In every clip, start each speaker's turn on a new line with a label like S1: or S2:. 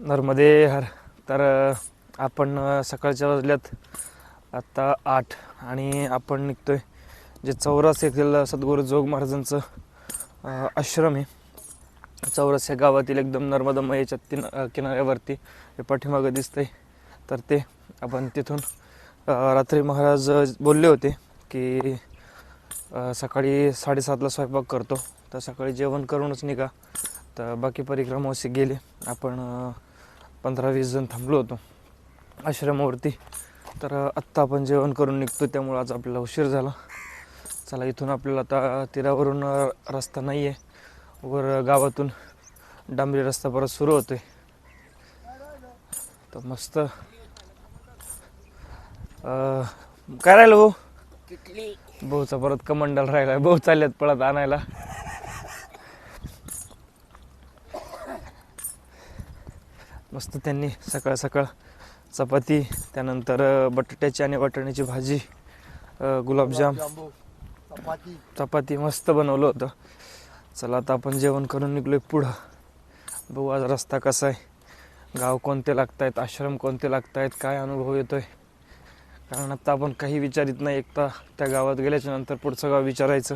S1: नर्मदे हर. तर आपण सकाळच्या वाजल्यात आत्ता 8 आणि आपण निघतोय जे चौरस येथील सद्गुरू जोग महाराजांचं आश्रम आहे. चौरस या गावातील एकदम नर्मदामयीच्या किनाऱ्यावरती हे पाठीमागं दिसतंय. तर ते आपण तिथून रात्री महाराज बोलले होते की सकाळी 7:30ला स्वयंपाक करतो, तर सकाळी जेवण करूनच निघा. तर बाकी परिक्रमावासी गेले. आपण 15-20 जण थांबलो होतो आश्रमावरती. तर आत्ता आपण जेवण करून निघतो, त्यामुळं आज आपल्याला उशीर झाला. चला, इथून आपल्याला आता तीरावरून रस्ता नाही आहे, वर गावातून डांबरी रस्ता परत सुरू होतोय. तर मस्त काय राहिलं भाऊ? भाऊचा परत कमंडल राहिला. भाऊ चालल्यात पळत आणायला. मस्त त्यांनी सकाळ सकाळ चपाती, त्यानंतर बटाट्याची आणि वाटाण्याची भाजी, गुलाबजाम, चपाती मस्त बनवलं होतं. चला, आता आपण जेवण करून निघलोय पुढं. बघू आज रस्ता कसा आहे, गाव कोणते लागत आहेत, आश्रम कोणते लागत आहेत, काय अनुभव येतोय. कारण आता आपण काही विचारित नाही, एकदा त्या गावात गेल्याच्या नंतर पुढचं गाव विचारायचं.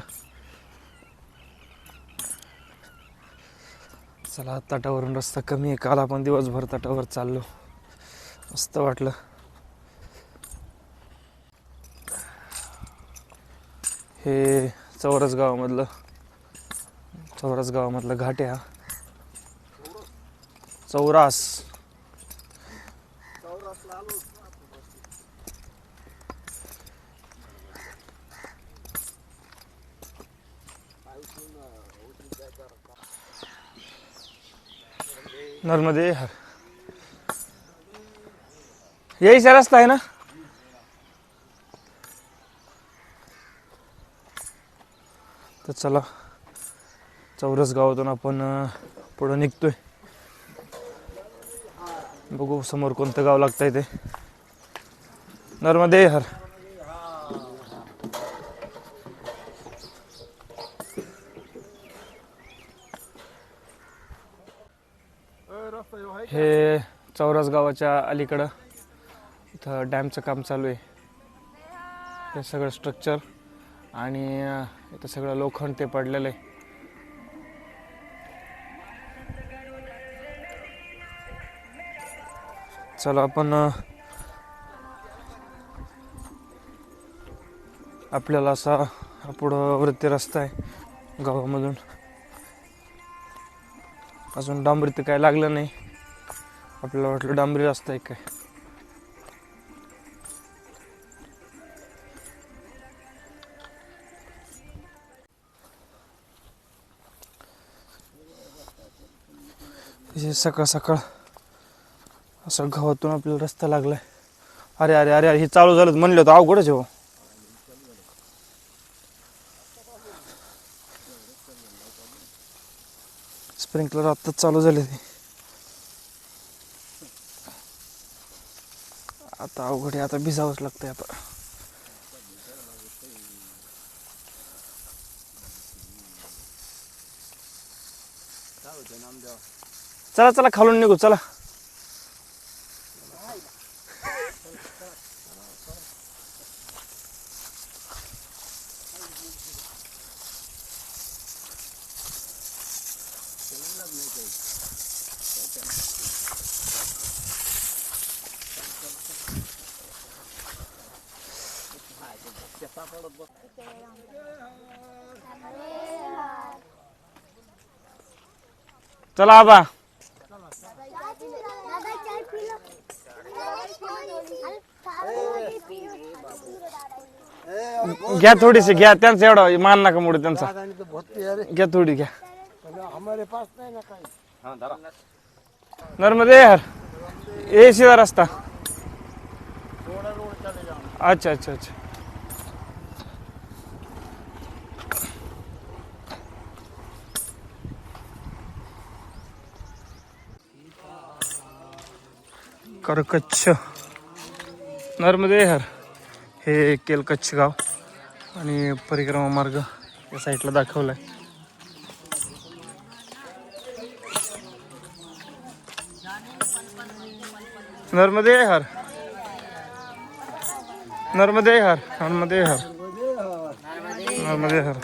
S1: चला, ताटावरून रस्ता कमी आहे. काल आपण दिवसभर ताटावर चाललो, मस्त वाटलं. हे चौरस गावामधलं घाट आहे हा. चौरास. नर्मदे हर. यायचा रस्ता आहे ना. तर चला, चौरस गावातून आपण पुढं निघतोय. बघू समोर कोणतं गाव लागतंय ते. नर्मदे हर. हे चौरस गावाच्या अलीकडं इथं डॅमचं काम चालू आहे. हे सगळं स्ट्रक्चर आणि इथं सगळं लोखंड ते पडलेलं आहे. चला, आपण आपल्याला असा पुढं वरती रस्ता आहे गावामधून. अजून डांबरी तर काय लागलं नाही, आपल्याला वाटलं डांबरी रस्ता आहे काय. सकाळ सकाळ असं गावातून आपल्याला रस्ता लागलाय. अरे अरे अरे हे चालू झालं म्हणलं होतं, अवघडच हो. स्प्रिंकलर आत्ताच चालू झाले ते. आता अवघड आहे, आता भिजावंच लागतंय आता. चला चला, खालून निघू चला. चला आबा. घ्या थोडीशी, घ्या. त्यांचा एवढा मान नका मोडू त्यांचा. घ्या थोडी, घ्या. नर्मदे हर. ये सीधा रास्ता. अच्छा अच्छा अच्छा. करकच्छ. नर्मदे हर. हे केलकच्छ गाव आणि परिक्रमा मार्ग या साईडला दाखवलाय. नर्मदे हर, नर्मदे हर, नर्मदे हर, नर्मदे हर.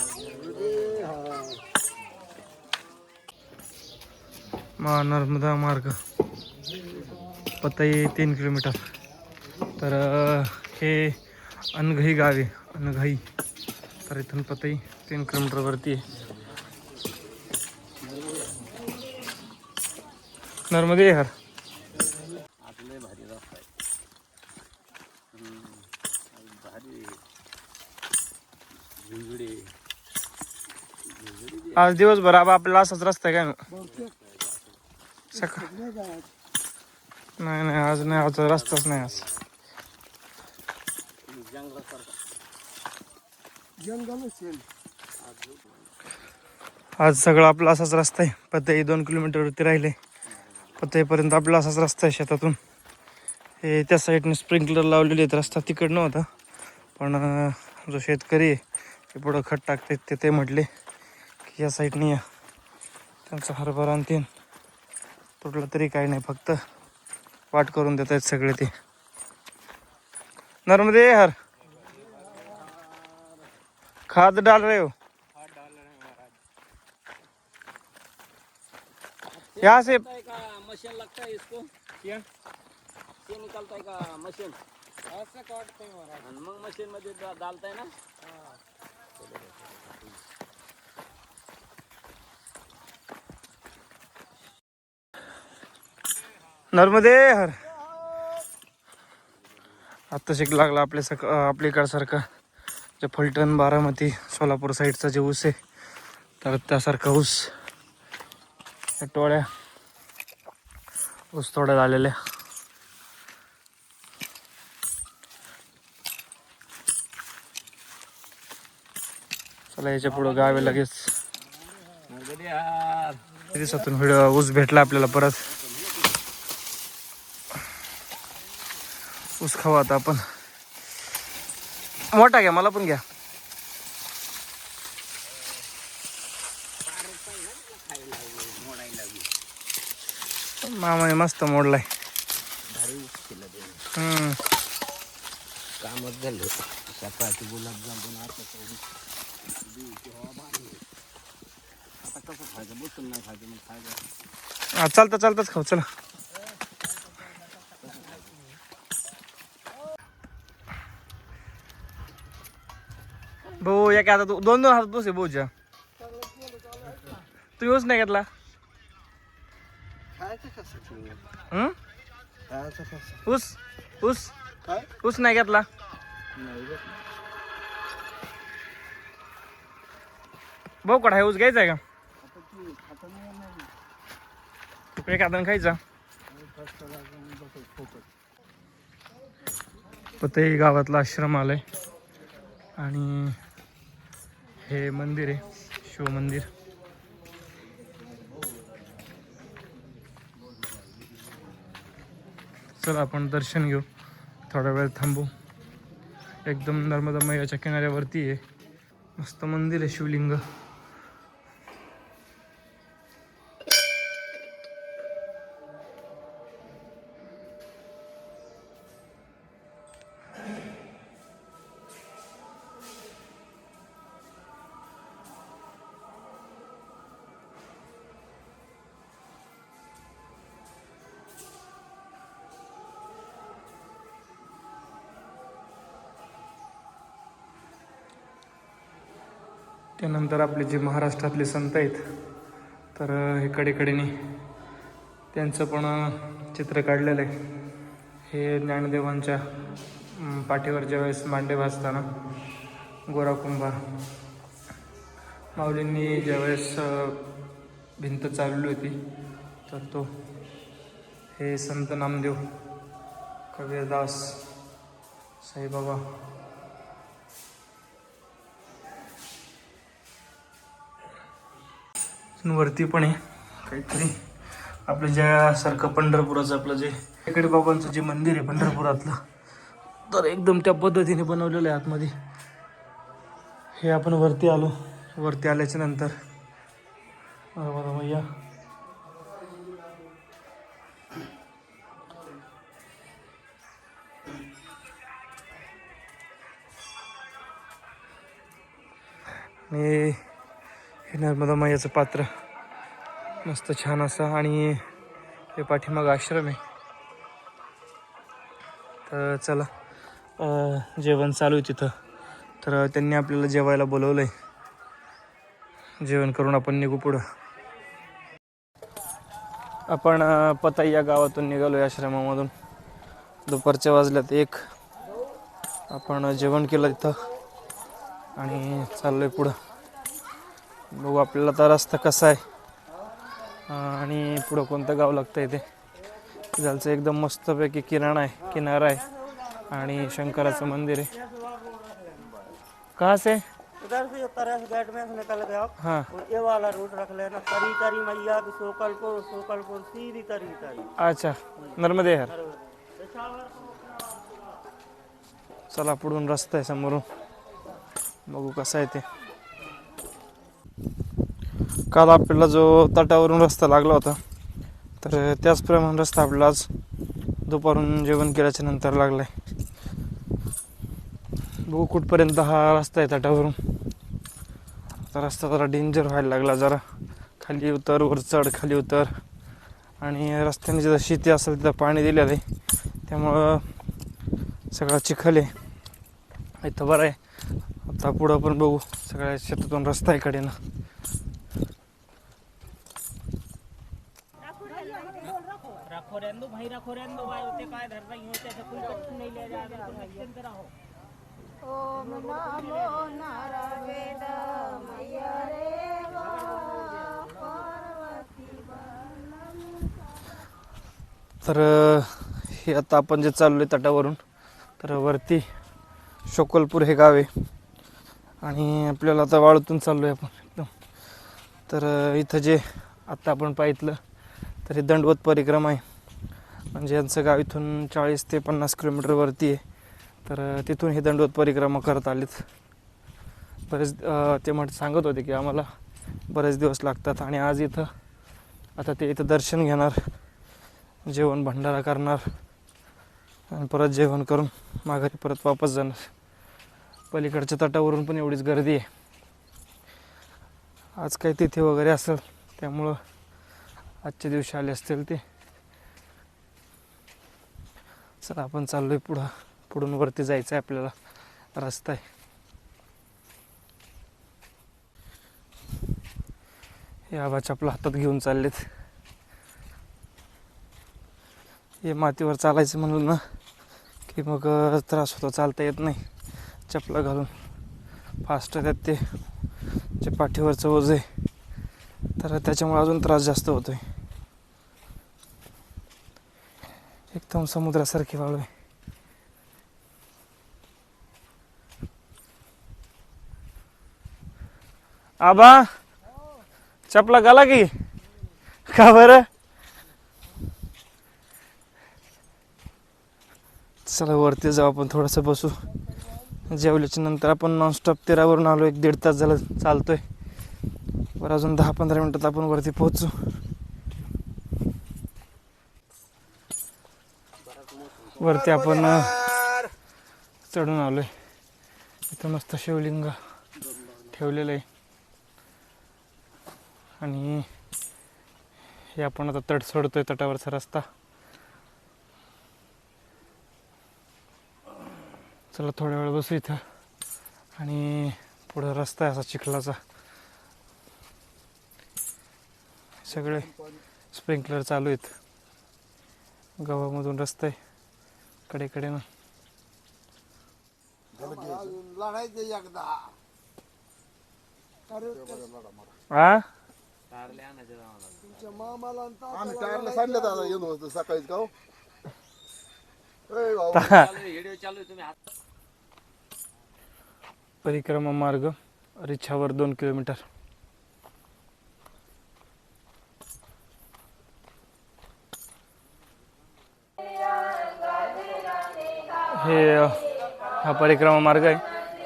S1: नर्मदा मार्ग पतई 3 किलोमीटर. तर हे अनघई गाव आहे, अनघई. तर इथून पतई 3 किलोमीटरवरती आहे. नर्मदे हर. आज दिवसभर आपल्याला असाच रस्ता आहे काय ना सकाळ. नाही नाही आज नाही, आज रस्ताच नाही. आज सगळं आपला असाच रस्ता आहे. पतई 2 किलोमीटरवरती राहिले. पतईपर्यंत आपला असाच रस्ता आहे शेतातून. हे त्या साईडने स्प्रिंकलर लावलेले आहेत. रस्ता तिकड नव्हता, पण जो शेतकरी आहे ते पुढं खत टाकतात ते म्हटले की या साईडने या. त्यांचा हरभरा आणते तुटलं तरी काही नाही, फक्त वाट करून देत आहेत सगळे ते. नर्मदे हर. खाद डाल रहे हो? यहाँ से
S2: मशीन लगता है इसको, ये निकलता है का मशीन ऐसे काटते हैं महाराज, मग मशीन मध्ये डालता है ना.
S1: नर्मदे हर. आत्ता शिक लागला आपल्या सारखा जे फलटण, बारामती, सोलापूर साईडचा जे ऊस आहे तर त्यासारखा ऊस टोळ्या ऊस थोड्या झालेल्या. चला याच्या पुढं गावे लगेच दिवसातून व्हिडिओ ऊस भेटला आपल्याला. परत ऊस खाऊ आता आपण. मोठा घ्या, मला पण घ्या. मामाने मस्त मोडलाय.
S2: कामच झालं. सकाळची गुलाबजामुन आता कसं खायचं, बसून नाही खायचं, मग खायचं.
S1: चालता चालताच खाऊ. चला भाऊ या की आता तू 2-2 हात बस आहे भाऊच्या. तू यूज नाही घेतला.
S2: खायचं कसं
S1: हम्म
S2: खायचं कसं
S1: ऊस ऊस
S2: काय
S1: ऊस नाही घेतला.
S2: नाही
S1: भाऊ कडा ऊस घ्यायचा आहे का? तुकडे काढून खायचा. पतई गावातला आश्रम आलाय आणि हे मंदिर आहे, शिव मंदिर. चला आपण दर्शन घेऊ, थोडा वेळ थांबू. एकदम नर्मदा मैयाच्या किनाऱ्यावरती आहे. मस्त मंदिर आहे, शिवलिंग. त्यानंतर आपले जे महाराष्ट्रातले संत आहेत तर हे कडेकडेने त्यांचं पण चित्र काढलेलं आहे. हे ज्ञानदेवांच्या पाठीवर ज्यावेळेस मांडे वाजताना गोरा कुंभार माऊलींनी ज्यावेळेस भिंत चालवली होती तर तो हे संत नामदेव, कबीरदास, साईबाबा, वरती पण आहे काहीतरी आपलं ज्यासारखं पंढरपुराचं आपलं जे इकडे बाबांचं जे मंदिर आहे पंढरपुरातलं, तर एकदम त्या पद्धतीने बनवलेलं आहे आतमध्ये. हे आपण वरती आलो. वरती आल्याच्या नंतर बरोबर मैया आणि हे नर्मदा मैयाचं पात्र मस्त छान असं, आणि हे पाठीमागं आश्रम आहे. तर चला जेवण चालू आहे तिथं. तर त्यांनी आपल्याला जेवायला बोलवलं आहे. जेवण करून आपण निघू पुढं. आपण पताई या गावातून निघालो आहे आश्रमामधून. दुपारच्या वाजल्यात 1. आपण जेवण केलं तिथं आणि चाललो आहे पुढं. बघू आपल्याला तर रस्ता कसा आहे आणि पुढं कोणतं गाव लागतं आहे ते. तिथालचं एकदम मस्तपैकी किनारा आहे आणि शंकराचं मंदिर आहे. कहाँ से?
S3: उधर से तरह से गेट में से निकल गए आप,
S1: हाँ.
S3: और ये वाला रूट रख लेना, तरी तरी मैया की सोकलपुर सीधी तरी तरी.
S1: अच्छा, नर्मदे हर. चला पुढून रस्ता आहे समोरून, बघू कसं आहे ते. काल आपल्याला जो तटावरून रस्ता लागला होता, तर त्याचप्रमाणे रस्ता आपल्याला आज दुपारून जेवण केल्याच्या नंतर लागला आहे. बघू कुठपर्यंत हा रस्ता आहे तटावरून. आता रस्ता जरा डेंजर व्हायला लागला, जरा खाली उतर वर चढ खाली उतर, आणि रस्त्याने जिथं शेती असेल तिथं पाणी दिलेलं आहे, त्यामुळं सगळा चिखल आहे. इथं बरं आहे. आता पुढं पण बघू, सगळ्या शेतातून रस्ता आहे कडेनं.
S3: रखो रेंदो भाई होते काय धर रही होते ऐसा कोई कच्छ नहीं ले जा रहा हो.
S4: ओम नमो नारायण मैया रे पार्वती.
S1: तर हे आता आपण जे चाललो आहे तटावरून, तर वरती शोकलपूर हे गाव आहे, आणि आपल्याला आता वाळूतून चाललो आहे आपण एकदम. तर इथं जे आत्ता आपण पाहितलं तर हे दंडवत परिक्रमा आहे. म्हणजे यांचं गाव इथून 40 ते 50 किलोमीटर वरती आहे. तर तिथून हे दंडवत परिक्रमा करत आलेत. बरेच ते सांगत होते की आम्हाला बरेच दिवस लागतात, आणि आज इथं आता ते इथं दर्शन घेणार, जेवण भंडारा करणार, आणि परत जेवण करून माघारी परत वापस जाणार. पलीकडच्या तटावरून पण एवढीच गर्दी आहे. आज काही तिथे वगैरे असेल, त्यामुळं आजच्या दिवशी आले असतील ते. चला आपण चाललोय पुढून वरती जायचं आहे आपल्याला, रस्ता आहे. हे आबा चपला हातात घेऊन चाललेत. हे मातीवर चालायचं म्हणलं ना की मग त्रास होतो, चालता येत नाही चपला घालून. फास्ट त्यात ते जे पाठीवरचं ओझं आहे, तर त्याच्यामुळे अजून त्रास जास्त होतोय. एकदम समुद्रासारखी वाळू आहे. आबा चपला घाला की, का बरं? चला वरती जाऊ आपण, थोडंसं बसू. जेवल्याच्या नंतर आपण नॉनस्टॉप 13वरून आलो, 1-1.5 तास झालं चालतोय. बरं अजून 10-15 मिनिटात आपण वरती पोहोचू. वरती आपण चढून आलोय. इथं मस्त शिवलिंग ठेवलेलं आहे, आणि हे आपण आता तट सोडतोय, तटावरचा रस्ता. चला थोड्या वेळ बसू इथं, आणि पुढं रस्ता आहे असा चिखलाचा. सगळे स्प्रिंकलर चालू आहेत. गावामधून रस्ता आहे कडेकडेनं. हा
S5: आम्ही टायरला सांडलं दादा येऊन होतं सकाळीच का हो?
S2: व्हिडिओ चालू आहे, तुम्ही हात
S1: परिक्रमा मार्ग रिछावर 2 किलोमीटर. हे हा परिक्रमा मार्ग आहे,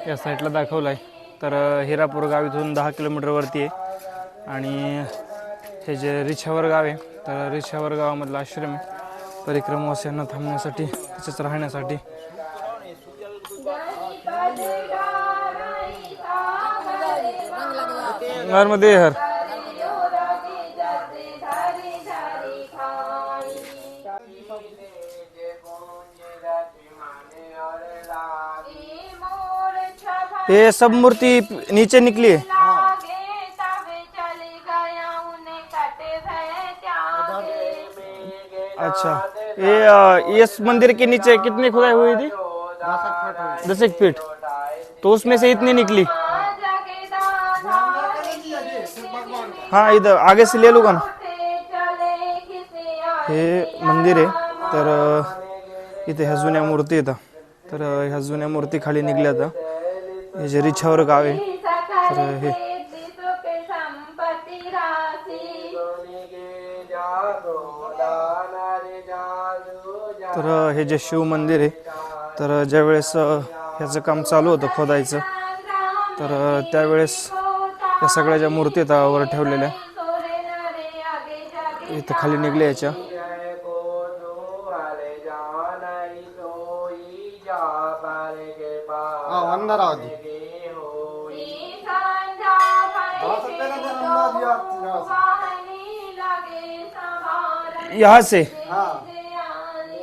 S1: या साईडला दाखवला आहे. तर हिरापूर गाव इथून 10 किलोमीटरवरती आहे, आणि हे जे रिछावर गाव आहे, तर रिछावर गावामधला आश्रम आहे परिक्रमावासियांना थांबण्यासाठी, तिथेच राहण्यासाठी. नर्मदे हर. ये सब मूर्ति नीचे निकली है. अच्छा, ये इस मंदिर के नीचे कितनी खुदाई हुई थी? 10 फीट. तो उसमें से इतनी निकली. हाँ, इधर आगे से ले लूंगा ना. हे मंदिर आहे. तर इथे ह्या जुन्या मूर्ती येतात. तर ह्या जुन्या मूर्ती खाली निघल्या आता. हे जे रिछावर गाव आहे. तर हे तर हे जे शिव मंदिर आहे. तर ज्यावेळेस ह्याचं काम चालू होतं खोदायचं, तर त्यावेळेस या सगळ्या ज्या मूर्ती आहेत वर ठेवलेल्या इथं खाली निघल्या याच्या.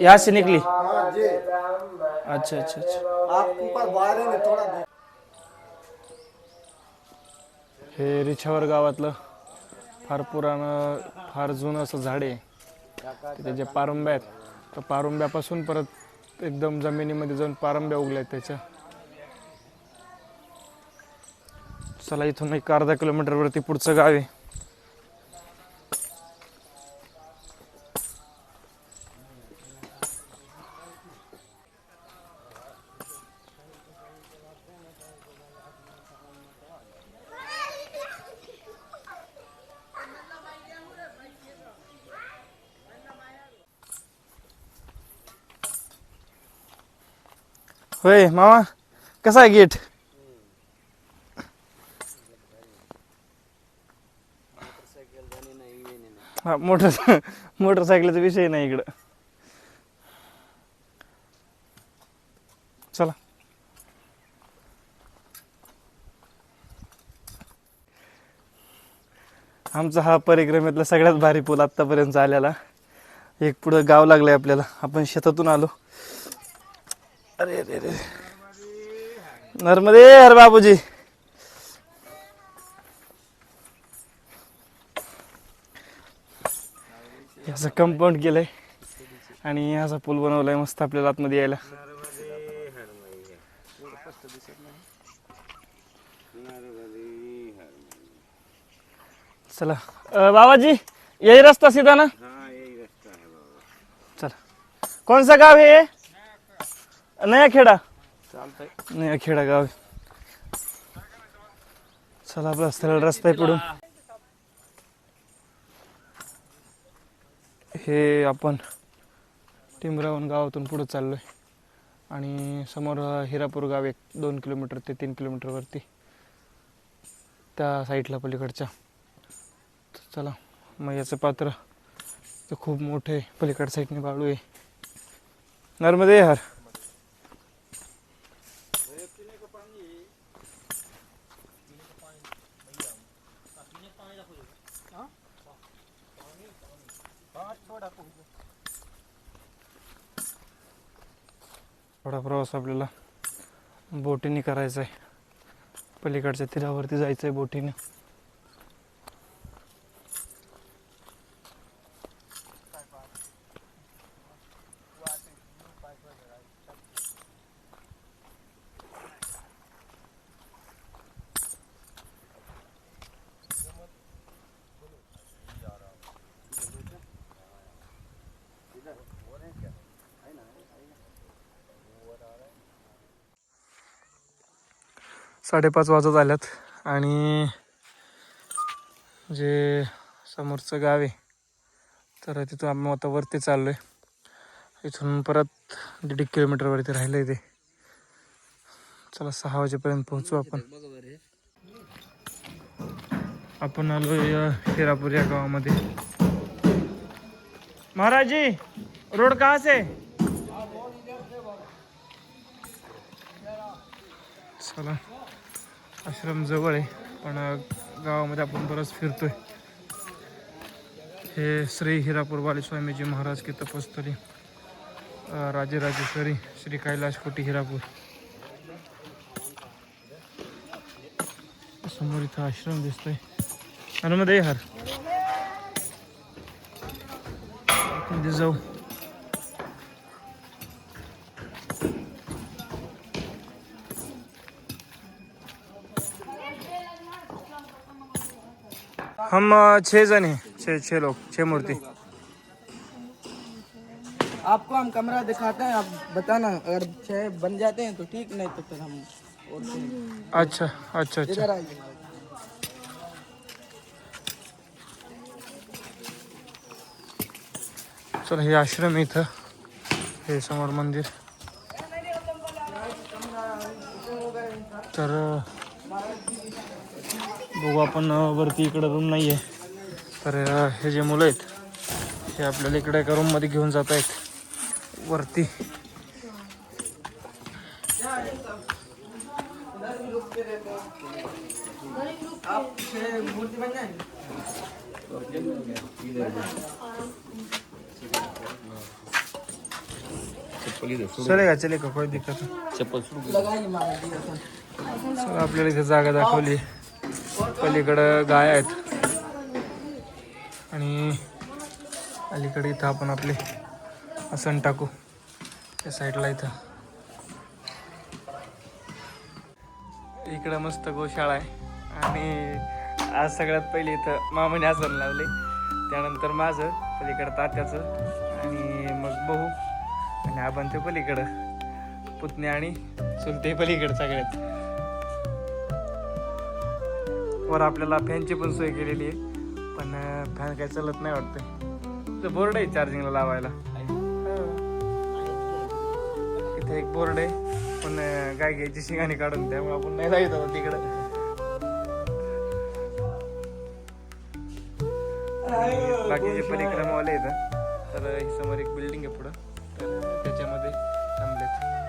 S1: यहाँ से निकली. अच्छा अच्छा अच्छा. हे रिछावर गावातलं फार पुराणं, फार जुनं असं झाड आहे. तिथे जे पारंब्या आहेत, तर पारंब्यापासून परत एकदम जमिनीमध्ये जाऊन पारंब्या उगल्या आहेत त्याच्या. चला, इथून एक अर्धा किलोमीटरवरती पुढचं गाव आहे. होय मामा, कसा आहे गेट? हा, मोटरसायकलचा विषय नाही इकडं. चला. आमचा हा परिक्रमेतला सगळ्यात भारी पूल आतापर्यंत आलेला. एक पुढं गाव लागलंय आपल्याला. आपण शेतातून आलो. अरे अरे अरे, नर्मदे हर बाबूजी. असं कंपाऊंड केलंय आणि असा पूल बनवलाय मस्त आपल्याला आतमध्ये यायला. चला बाबाजी, यही रास्ता सीधा ना? चला. कौन सा गाव है? नया खेडा. नया खेडा गाव. चला, आपला सरळ रस्ता आहे पुढून. हे आपण टिमरावन गावातून पुढे चाललोय आणि समोर हिरापूर गाव 1-2 किलोमीटर ते 3 किलोमीटर वरती त्या साईडला पलीकडच्या. चला, मग याचं पात्र तर खूप मोठे पलीकड साईडने बाळू आहे. नर्मदे हर. थोडा प्रवास आपल्याला बोटीने करायचा आहे. पलीकडच्या तीरावरती जायचं आहे बोटीने. साडेपाच वाजत आल्यात आणि जे समोरचं गाव आहे तर तिथून आम्ही आता वरती चाललो आहे. इथून परत 1.5 किलोमीटरवरती राहिलं आहे ते. चला, 6 वाजेपर्यंत पोहोचू आपण. आपण आलो हिरापूर या गावामध्ये. महाराज जी, रोड कहाँ से? चला, आश्रम जवळ आहे पण गावामध्ये आपण बरंच फिरतोय. हे श्री हिरापूर बालेस्वामीजी महाराज की तपस्थली राजेराजेश्वरी श्री कैलाश कोटी हिरापूर. समोर इथं आश्रम दिसतोय. मध्ये हार मध्ये जाऊ. हम 6 जन हैं, 6 लोग, 6 मूर्ति.
S6: आपको हम कमरा दिखाते हैं, आप बताना अगर 6 बन जाते हैं तो ठीक, नहीं तो फिर हम और से-
S1: अच्छा अच्छा अच्छा.
S6: इधर आइए.
S1: चला हे आश्रम आहे इथं. हे समोर मंदिर. तर बघू आपण वरती इकडं रूम नाही आहे. तर हे जे मुलं आहेत हे आपल्याला इकडे एका रूममध्ये घेऊन जात आहेत वरती.
S6: आप 6 मूर्ति बन जाएंगे.
S1: चलेगा कोई दिक्कत नाही.
S2: चप्पल सुरू
S6: लगाइए महाराज जी ऐसा.
S1: चला आपल्याला इथे जागा दाखवली. पलीकडं गाय आहेत आणि अलीकडे इथं आपण आपले आसन टाकू त्या साईडला. इथं इकडं मस्त गोशाळा आहे आणि आज सगळ्यात पहिले इथं मामाने आसन लावले, त्यानंतर माझं, पलीकडं तात्याचं आणि मग बहू आणि आपण ते पलीकडं पुतणे आणि चुलते पलीकडं सगळ्यात. वर आपल्याला फॅनची पण सोय केलेली आहे, पण फॅन काही चालत नाही वाटतं. बोर्ड आहे चार्जिंगला लावायला. इथे एक बोर्ड आहे, पण गाय घ्यायची शिंगाणी काढून, त्यामुळे आपण नाही जायचं आता तिकडं. बाकीचे पलीकडे मॉल आहेत. तर ही समोर एक बिल्डिंग आहे पुढं, तर त्याच्यामध्ये थांबलेत.